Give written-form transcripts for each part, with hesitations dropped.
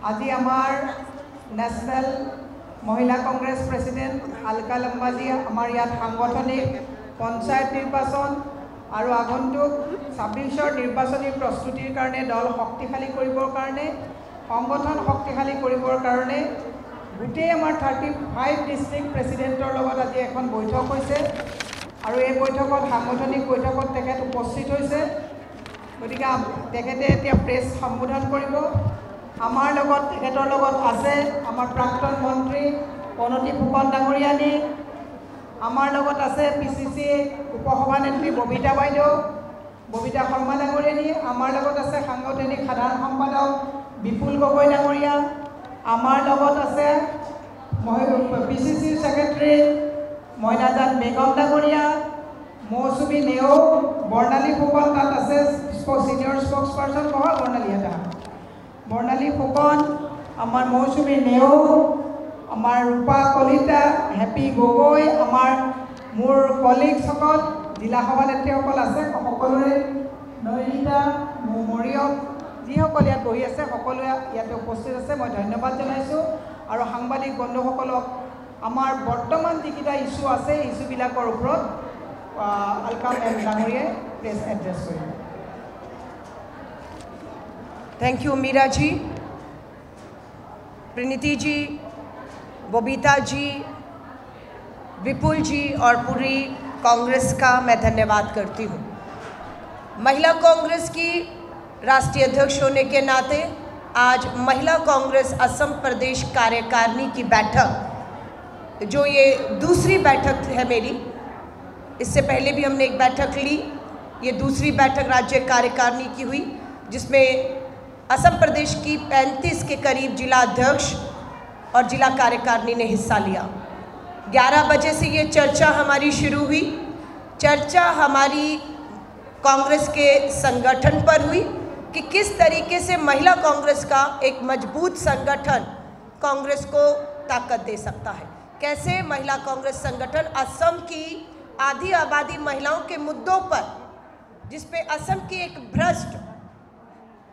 আজি আমাৰ নেশ্যনেল মহিলা কংগ্ৰেছ প্ৰেচিডেণ্ট আলকা লাম্বাজী আমাৰ ইয়াত সাংগঠনিক পঞ্চায়ত নিৰ্বাচন আৰু আগন্তুক ২৬ৰ নিৰ্বাচনী প্ৰস্তুতিৰ কাৰণে দল শক্তিশালী কৰিবৰ কাৰণে সংগঠন শক্তিশালী কৰিবৰ কাৰণে গোটেই আমাৰ 35 ডিষ্ট্ৰিক্ট প্ৰেচিডেণ্টৰ লগত আজি এখন বৈঠক হৈছে আৰু এই বৈঠকত সাংগঠনিক বৈঠকত তেখেত উপস্থিত হৈছে। গতিকে তেখেতে এতিয়া প্ৰেছ সম্বোধন কৰিব। আমাৰ লগত তেখেতৰ লগত আছে আমাৰ প্ৰাক্তন মন্ত্ৰী প্ৰণতি ফুকন ডাঙৰীয়ানী, আমাৰ লগত আছে পিচিচি উপসভানেত্ৰী ববিতা বাইদেউ, ববিতা শৰ্মা ডাঙৰীয়ানী, আমাৰ লগত আছে সাংগঠনিক সাধাৰণ সম্পাদক বিপুল গগৈ ডাঙৰীয়া, আমাৰ লগত আছে পিচিচি ছেক্ৰেটাৰী মইনাজান বেগম ডাঙৰীয়া, মৌচুমী নেও, বৰ্ণালী ফুকন তাত আছে ছিনিয়ৰ স্প'ক্স পাৰ্চন কহা বৰ্ণালী এটা বৰ্ণালী ফুকন, আমাৰ মৌচুমী নেও, আমাৰ ৰূপা কলিতা, হেপী গগৈ, আমাৰ মোৰ কলিগসকল জিলা সভানেত্ৰীসকল আছে, সকলোৰে নৈৰিতা মৰিয়ম যিসকল ইয়াত বহি আছে সকলোৱে ইয়াতে উপস্থিত আছে। মই ধন্যবাদ জনাইছোঁ আৰু সাংবাদিক বন্ধুসকলক আমাৰ বৰ্তমান যিকেইটা ইছ্যু আছে ইছ্যুবিলাকৰ ওপৰত আলকা ডাঙৰীয়াই প্ৰেছ এড্ৰেছ কৰিব। थैंक यू मीरा जी, प्रणति जी, बबीता जी, विपुल जी और पूरी कांग्रेस का मैं धन्यवाद करती हूँ। महिला कांग्रेस की राष्ट्रीय अध्यक्ष होने के नाते आज महिला कांग्रेस असम प्रदेश कार्यकारिणी की बैठक, जो ये दूसरी बैठक है मेरी, इससे पहले भी हमने एक बैठक ली, ये दूसरी बैठक राज्य कार्यकारिणी की हुई जिसमें असम प्रदेश की 35 के करीब जिला अध्यक्ष और जिला कार्यकारिणी ने हिस्सा लिया। 11 बजे से ये चर्चा हमारी शुरू हुई। चर्चा हमारी कांग्रेस के संगठन पर हुई कि किस तरीके से महिला कांग्रेस का एक मजबूत संगठन कांग्रेस को ताकत दे सकता है, कैसे महिला कांग्रेस संगठन असम की आधी आबादी महिलाओं के मुद्दों पर, जिसपे असम की एक भ्रष्ट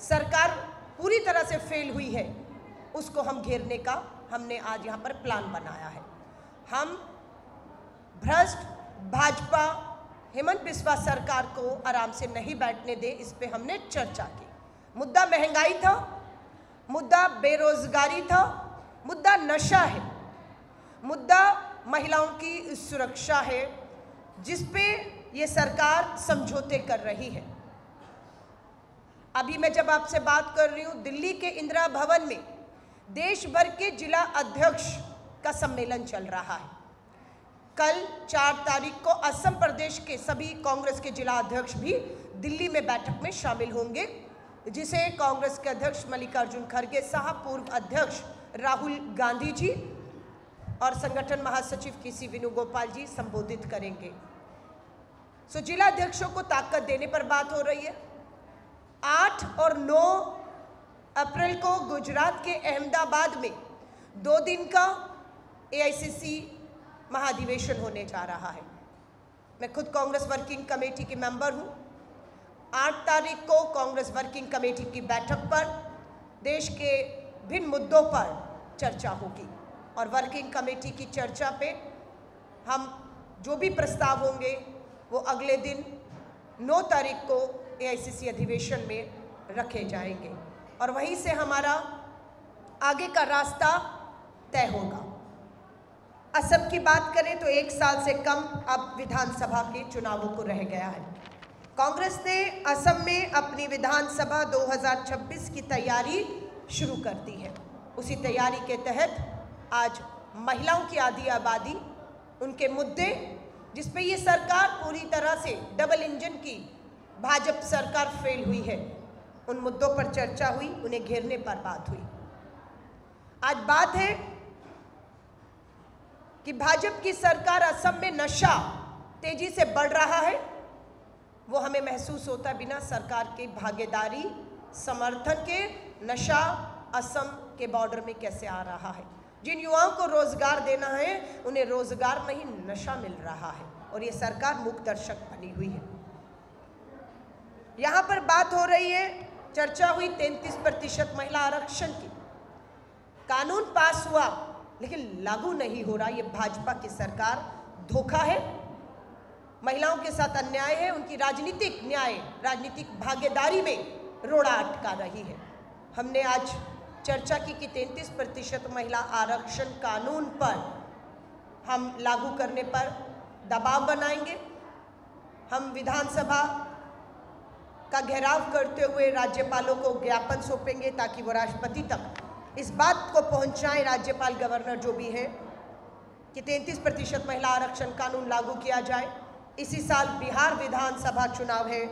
सरकार पूरी तरह से फेल हुई है, उसको हम घेरने का हमने आज यहाँ पर प्लान बनाया है। हम भ्रष्ट भाजपा हेमंत बिस्वा सरकार को आराम से नहीं बैठने दे, इस पे हमने चर्चा की। मुद्दा महंगाई था, मुद्दा बेरोजगारी था, मुद्दा नशा है, मुद्दा महिलाओं की सुरक्षा है, जिस पे ये सरकार समझौते कर रही है। अभी मैं जब आपसे बात कर रही हूँ, दिल्ली के इंदिरा भवन में देश भर के जिला अध्यक्ष का सम्मेलन चल रहा है। कल 4 तारीख को असम प्रदेश के सभी कांग्रेस के जिला अध्यक्ष भी दिल्ली में बैठक में शामिल होंगे, जिसे कांग्रेस के अध्यक्ष मल्लिकार्जुन खड़गे साहब, पूर्व अध्यक्ष राहुल गांधी जी और संगठन महासचिव केसी वेणुगोपाल जी संबोधित करेंगे। सो जिला अध्यक्षों को ताकत देने पर बात हो रही है। 8 और 9 अप्रैल को गुजरात के अहमदाबाद में 2 दिन का एआईसीसी महाधिवेशन होने जा रहा है। मैं खुद कांग्रेस वर्किंग कमेटी की मेंबर हूँ। 8 तारीख को कांग्रेस वर्किंग कमेटी की बैठक पर देश के भिन्न मुद्दों पर चर्चा होगी और वर्किंग कमेटी की चर्चा पे हम जो भी प्रस्ताव होंगे वो अगले दिन 9 तारीख को एआईसीसी अधिवेशन में रखे जाएंगे और वहीं से हमारा आगे का रास्ता तय होगा। असम की बात करें तो 1 साल से कम अब विधानसभा के चुनावों को रह गया है। कांग्रेस ने असम में अपनी विधानसभा 2026 की तैयारी शुरू कर दी है। उसी तैयारी के तहत आज महिलाओं की आधी आबादी, उनके मुद्दे, जिस पे ये सरकार पूरी तरह से डबल इंजन की भाजपा सरकार फेल हुई है, उन मुद्दों पर चर्चा हुई, उन्हें घेरने पर बात हुई। आज बात है कि भाजपा की सरकार असम में नशा तेजी से बढ़ रहा है, वो हमें महसूस होता बिना सरकार की भागीदारी समर्थन के नशा असम के बॉर्डर में कैसे आ रहा है। जिन युवाओं को रोजगार देना है उन्हें रोजगार नहीं नशा मिल रहा है और ये सरकार मूक दर्शक बनी हुई है। यहाँ पर बात हो रही है, चर्चा हुई 33% महिला आरक्षण की। कानून पास हुआ लेकिन लागू नहीं हो रहा। ये भाजपा की सरकार धोखा है, महिलाओं के साथ अन्याय है, उनकी राजनीतिक न्याय, राजनीतिक भागीदारी में रोड़ा अटका रही है। हमने आज चर्चा की कि 33% महिला आरक्षण कानून पर हम लागू करने पर दबाव बनाएंगे। हम विधानसभा का घेराव करते हुए राज्यपालों को ज्ञापन सौंपेंगे ताकि वो राष्ट्रपति तक इस बात को पहुंचाएं, राज्यपाल गवर्नर जो भी है, कि 33% महिला आरक्षण कानून लागू किया जाए। इसी साल बिहार विधानसभा चुनाव है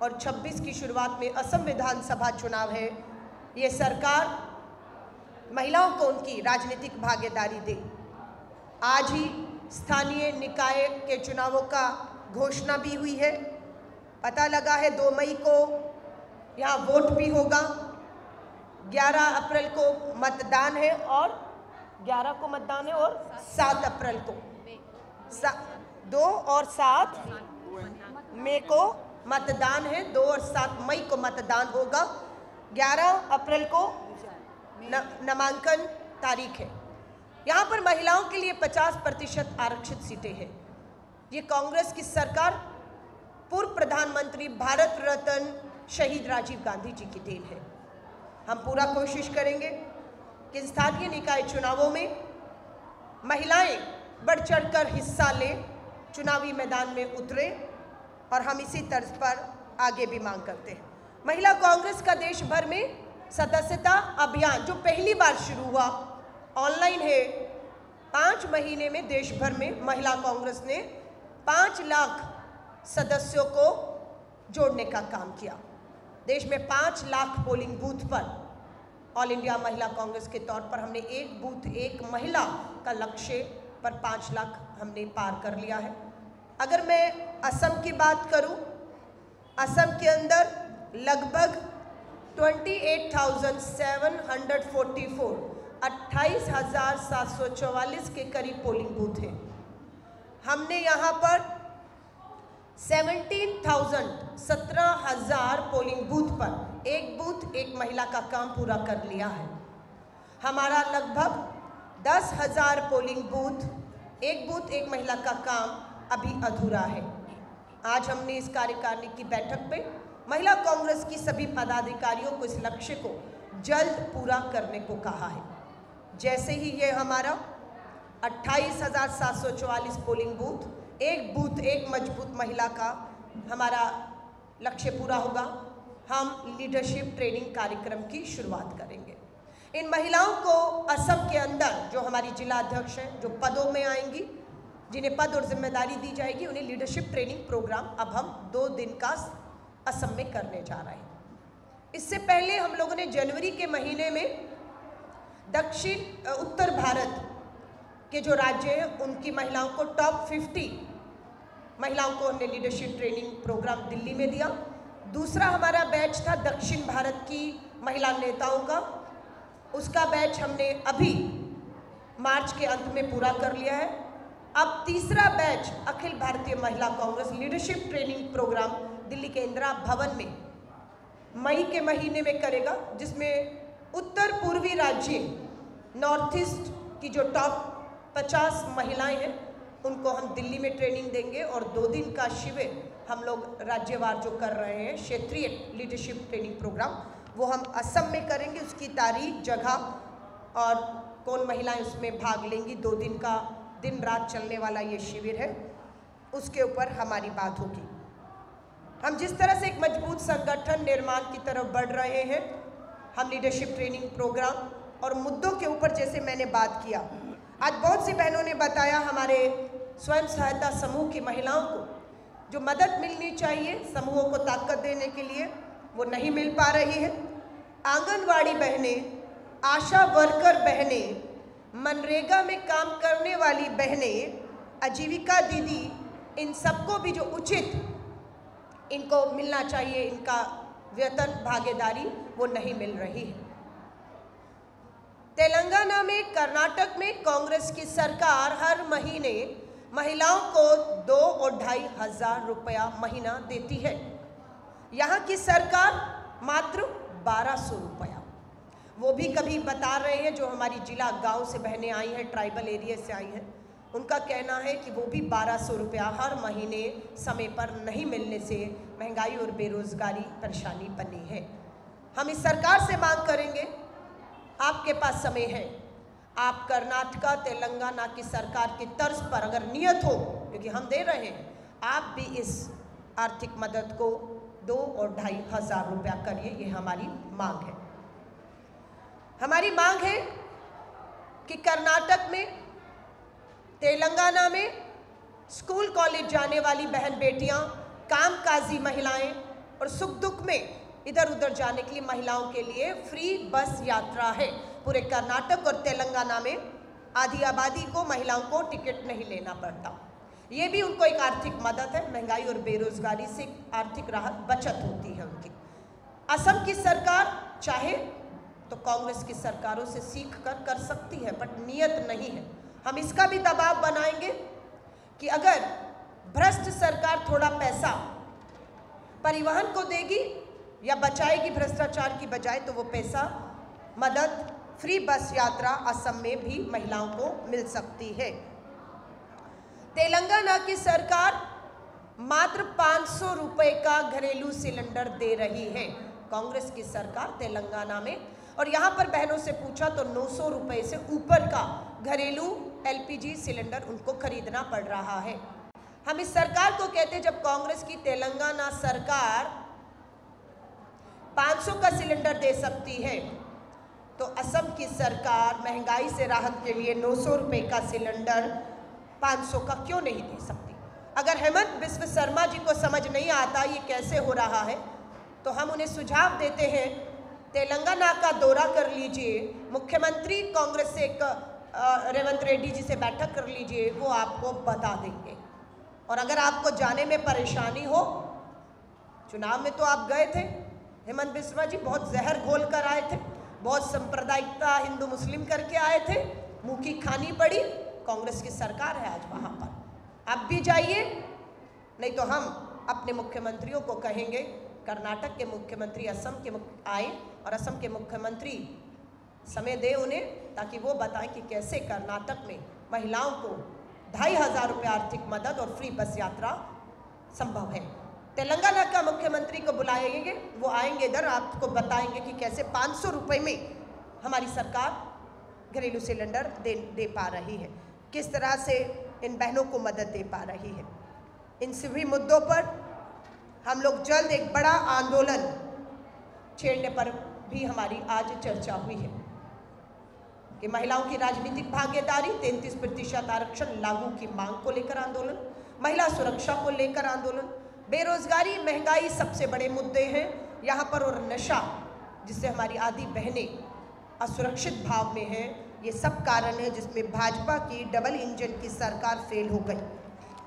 और 26 की शुरुआत में असम विधानसभा चुनाव है। ये सरकार महिलाओं को उनकी राजनीतिक भागीदारी दे। आज ही स्थानीय निकाय के चुनावों का घोषणा भी हुई है। पता लगा है 2 मई को यहाँ वोट भी होगा, 11 अप्रैल को मतदान है और 11 को मतदान है और 7 अप्रैल को 2 और 7 मई को मतदान है। 2 और 7 मई को मतदान होगा। 11 अप्रैल को नामांकन तारीख है। यहाँ पर महिलाओं के लिए 50% आरक्षित सीटें हैं। ये कांग्रेस की सरकार, पूर्व प्रधानमंत्री भारत रत्न शहीद राजीव गांधी जी की देन है। हम पूरा कोशिश करेंगे कि स्थानीय निकाय चुनावों में महिलाएं बढ़ चढ़कर हिस्सा लें, चुनावी मैदान में उतरे और हम इसी तर्ज पर आगे भी मांग करते हैं। महिला कांग्रेस का देश भर में सदस्यता अभियान जो पहली बार शुरू हुआ ऑनलाइन है। 5 महीने में देश भर में महिला कांग्रेस ने 5 लाख सदस्यों को जोड़ने का काम किया। देश में 5 लाख पोलिंग बूथ पर ऑल इंडिया महिला कांग्रेस के तौर पर हमने एक बूथ एक महिला का लक्ष्य पर 5 लाख हमने पार कर लिया है। अगर मैं असम की बात करूं, असम के अंदर लगभग 28,744 28,744 के करीब पोलिंग बूथ हैं। हमने यहाँ पर 17,000 पोलिंग बूथ पर एक बूथ एक महिला का काम पूरा कर लिया है। हमारा लगभग 10,000 पोलिंग बूथ एक महिला का काम अभी अधूरा है। आज हमने इस कार्यकारिणी की बैठक में महिला कांग्रेस की सभी पदाधिकारियों को इस लक्ष्य को जल्द पूरा करने को कहा है। जैसे ही ये हमारा 28,744 पोलिंग बूथ एक मजबूत महिला का हमारा लक्ष्य पूरा होगा, हम लीडरशिप ट्रेनिंग कार्यक्रम की शुरुआत करेंगे। इन महिलाओं को असम के अंदर जो हमारी जिला अध्यक्ष हैं, जो पदों में आएंगी, जिन्हें पद और जिम्मेदारी दी जाएगी, उन्हें लीडरशिप ट्रेनिंग प्रोग्राम अब हम 2 दिन का असम में करने जा रहे हैं। इससे पहले हम लोगों ने जनवरी के महीने में उत्तर भारत के जो राज्य हैं उनकी महिलाओं को टॉप 50 महिलाओं को हमने लीडरशिप ट्रेनिंग प्रोग्राम दिल्ली में दिया। दूसरा हमारा बैच था दक्षिण भारत की महिला नेताओं का, उसका बैच हमने अभी मार्च के अंत में पूरा कर लिया है। अब तीसरा batch Akhil Bharatiya Mahila Congress leadership training programme Delhi के इंदिरा भवन में मई के महीने में करेगा, जिसमें उत्तर पूर्वी राज्य नॉर्थ ईस्ट की जो टॉप 50 महिलाएं हैं उनको हम दिल्ली में ट्रेनिंग देंगे और 2 दिन का शिविर हम लोग राज्यवार जो कर रहे हैं क्षेत्रीय लीडरशिप ट्रेनिंग प्रोग्राम, वो हम असम में करेंगे। उसकी तारीख, जगह और कौन महिलाएं उसमें भाग लेंगी, 2 दिन का दिन रात चलने वाला ये शिविर है, उसके ऊपर हमारी बात होगी। हम जिस तरह से एक मजबूत संगठन निर्माण की तरफ बढ़ रहे हैं, हम लीडरशिप ट्रेनिंग प्रोग्राम और मुद्दों के ऊपर जैसे मैंने बात किया, आज बहुत सी बहनों ने बताया हमारे स्वयं सहायता समूह की महिलाओं को जो मदद मिलनी चाहिए समूहों को ताकत देने के लिए, वो नहीं मिल पा रही है। आंगनवाड़ी बहनें, आशा वर्कर बहनें, मनरेगा में काम करने वाली बहनें, आजीविका दीदी, इन सबको भी जो उचित इनको मिलना चाहिए इनका वेतन भागीदारी, वो नहीं मिल रही है। तेलंगाना में, कर्नाटक में कांग्रेस की सरकार हर महीने महिलाओं को 2 और 2,500 हजार रुपया महीना देती है। यहाँ की सरकार मात्र 1,200 रुपया। वो भी कभी बता रहे हैं, जो हमारी जिला गांव से बहनें आई हैं, ट्राइबल एरिया से आई हैं, उनका कहना है कि वो भी 1200 रुपया हर महीने समय पर नहीं मिलने से महंगाई और बेरोजगारी परेशानी बनी है। हम इस सरकार से मांग करेंगे, आपके पास समय है, आप कर्नाटका तेलंगाना की सरकार की तर्ज पर अगर नियत हो, क्योंकि हम दे रहे हैं, आप भी इस आर्थिक मदद को 2 और 2,500 रुपया करिए। ये हमारी मांग है। हमारी मांग है कि कर्नाटक में, तेलंगाना में स्कूल कॉलेज जाने वाली बहन बेटियां, कामकाजी महिलाएं और सुख दुख में इधर उधर जाने के लिए महिलाओं के लिए फ्री बस यात्रा है। पूरे कर्नाटक और तेलंगाना में आधी आबादी को, महिलाओं को टिकट नहीं लेना पड़ता। ये भी उनको एक आर्थिक मदद है। महंगाई और बेरोजगारी से आर्थिक राहत, बचत होती है उनकी। असम की सरकार चाहे तो कांग्रेस की सरकारों से सीख कर सकती है, बट नियत नहीं है। हम इसका भी दबाव बनाएंगे कि अगर भ्रष्ट सरकार थोड़ा पैसा परिवहन को देगी या बचाएगी भ्रष्टाचार की बजाय, तो वो पैसा मदद फ्री बस यात्रा असम में भी महिलाओं को मिल सकती है। तेलंगाना की सरकार मात्र 500 रुपये का घरेलू सिलेंडर दे रही है, कांग्रेस की सरकार तेलंगाना में। और यहाँ पर बहनों से पूछा तो 900 रुपये से ऊपर का घरेलू LPG सिलेंडर उनको खरीदना पड़ रहा है। हम इस सरकार को कहते हैं, जब कांग्रेस की तेलंगाना सरकार 500 का सिलेंडर दे सकती है, तो असम की सरकार महंगाई से राहत के लिए 900 रुपये का सिलेंडर 500 का क्यों नहीं दे सकती। अगर हेमंत बिस्व शर्मा जी को समझ नहीं आता ये कैसे हो रहा है, तो हम उन्हें सुझाव देते हैं, तेलंगाना का दौरा कर लीजिए, मुख्यमंत्री कांग्रेस से रेवंत रेड्डी जी से बैठक कर लीजिए, वो आपको बता देंगे। और अगर आपको जाने में परेशानी हो, चुनाव में तो आप गए थे, हेमंत बिस्वा जी बहुत जहर घोल कर आए थे, बहुत सांप्रदायिकता हिंदू मुस्लिम करके आए थे, मुँह की खानी पड़ी। कांग्रेस की सरकार है आज वहाँ पर, आप भी जाइए, नहीं तो हम अपने मुख्यमंत्रियों को कहेंगे, कर्नाटक के मुख्यमंत्री असम के आए और असम के मुख्यमंत्री समय दे उन्हें, ताकि वो बताएं कि कैसे कर्नाटक में महिलाओं को 2,500 रुपये आर्थिक मदद और फ्री बस यात्रा संभव है। तेलंगाना का मुख्यमंत्री को बुलाएंगे, वो आएंगे इधर, आपको बताएंगे कि कैसे 500 रुपये में हमारी सरकार घरेलू सिलेंडर दे पा रही है, किस तरह से इन बहनों को मदद दे पा रही है। इन सभी मुद्दों पर हम लोग जल्द एक बड़ा आंदोलन छेड़ने पर भी हमारी आज चर्चा हुई है कि महिलाओं की राजनीतिक भागीदारी, 33% आरक्षण लागू की मांग को लेकर आंदोलन, महिला सुरक्षा को लेकर आंदोलन, बेरोजगारी, महंगाई सबसे बड़े मुद्दे हैं यहाँ पर, और नशा जिससे हमारी आधी बहनें असुरक्षित भाव में हैं, ये सब कारण है जिसमें भाजपा की डबल इंजन की सरकार फेल हो गई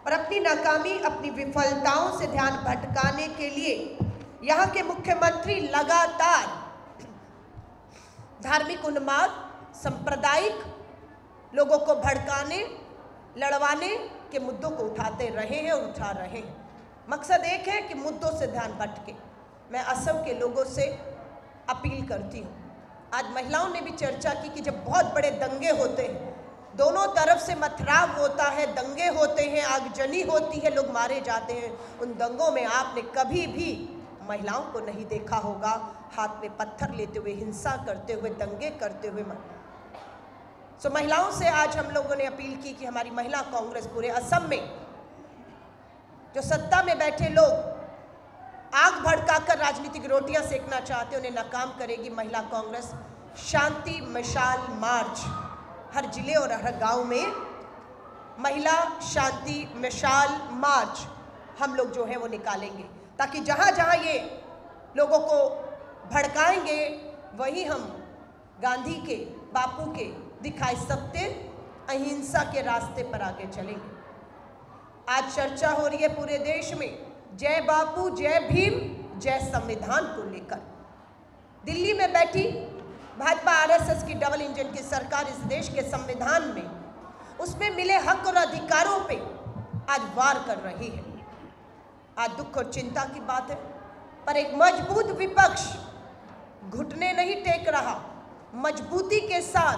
और अपनी नाकामी, अपनी विफलताओं से ध्यान भटकाने के लिए यहाँ के मुख्यमंत्री लगातार धार्मिक उन्माद, सांप्रदायिक लोगों को भड़काने, लड़वाने के मुद्दों को उठाते रहे हैं और उठा रहे हैं। मकसद एक है कि मुद्दों से ध्यान भटके। मैं असम के लोगों से अपील करती हूँ, आज महिलाओं ने भी चर्चा की कि जब बहुत बड़े दंगे होते हैं, दोनों तरफ से मथराव होता है, दंगे होते हैं, आगजनी होती है, लोग मारे जाते हैं, उन दंगों में आपने कभी भी महिलाओं को नहीं देखा होगा हाथ में पत्थर लेते हुए, हिंसा करते हुए, दंगे करते हुए। सो महिलाओं से आज हम लोगों ने अपील की कि हमारी महिला कांग्रेस पूरे असम में जो सत्ता में बैठे लोग आग भड़काकर राजनीतिक रोटियां सेकना चाहते हैं, उन्हें नाकाम करेगी महिला कांग्रेस। शांति मशाल मार्च हर जिले और हर गांव में महिला शांति मशाल मार्च हम लोग जो है वो निकालेंगे, ताकि जहाँ जहाँ ये लोगों को भड़काएंगे वहीं हम गांधी के, बापू के दिखाए सत्य अहिंसा के रास्ते पर आगे चलेंगे। आज चर्चा हो रही है पूरे देश में जय बापू, जय भीम, जय संविधान को लेकर। दिल्ली में बैठी भाजपा RSS की डबल इंजन की सरकार इस देश के संविधान में, उसमें मिले हक और अधिकारों पे आज वार कर रही है। आज दुख और चिंता की बात है, पर एक मजबूत विपक्ष घुटने नहीं टेक रहा, मजबूती के साथ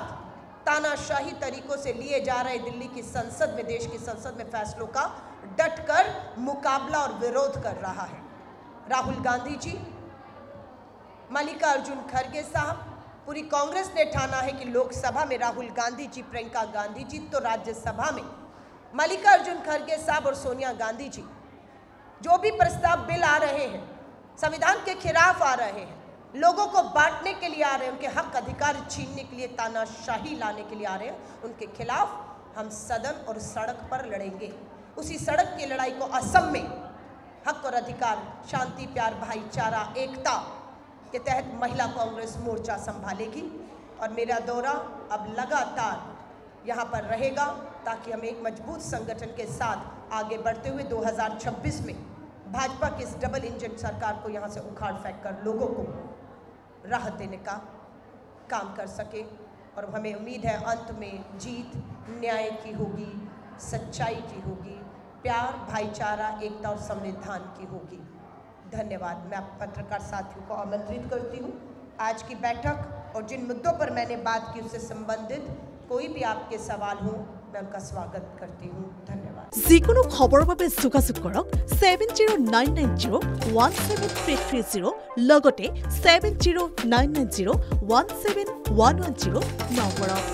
तानाशाही तरीकों से लिए जा रहे दिल्ली की संसद में, देश की संसद में फैसलों का डटकर मुकाबला और विरोध कर रहा है। राहुल गांधी जी, मल्लिकार्जुन खड़गे साहब, पूरी कांग्रेस ने ठाना है कि लोकसभा में राहुल गांधी जी, प्रियंका गांधी जी, तो राज्यसभा में मल्लिकार्जुन खड़गे साहब और सोनिया गांधी जी जो भी प्रस्ताव बिल आ रहे हैं, संविधान के खिलाफ आ रहे हैं, लोगों को बांटने के लिए आ रहे हैं, उनके हक अधिकार छीनने के लिए, तानाशाही लाने के लिए आ रहे हैं, उनके खिलाफ हम सदन और सड़क पर लड़ेंगे। उसी सड़क की लड़ाई को असम में हक और अधिकार, शांति, प्यार, भाईचारा, एकता के तहत महिला कांग्रेस मोर्चा संभालेगी। और मेरा दौरा अब लगातार यहाँ पर रहेगा ताकि हम एक मजबूत संगठन के साथ आगे बढ़ते हुए 2026 में भाजपा की इस डबल इंजन सरकार को यहाँ से उखाड़ फेंक कर लोगों को राहत देने का काम कर सके। और हमें उम्मीद है अंत में जीत न्याय की होगी, सच्चाई की होगी, प्यार, भाईचारा, एकता और संविधान की होगी। धन्यवाद। मैं पत्रकार साथियों को आमंत्रित करती हूँ आज की बैठक, और जिन मुद्दों पर मैंने बात की उससे संबंधित कोई भी आपके सवाल हो, मैं उनका स्वागत करती हूँ। धन्यवाद। जिकोनो खबৰৰ বাবে যোগাযোগ কৰক 7099017330 লগতে 7099017110 নম্বৰত।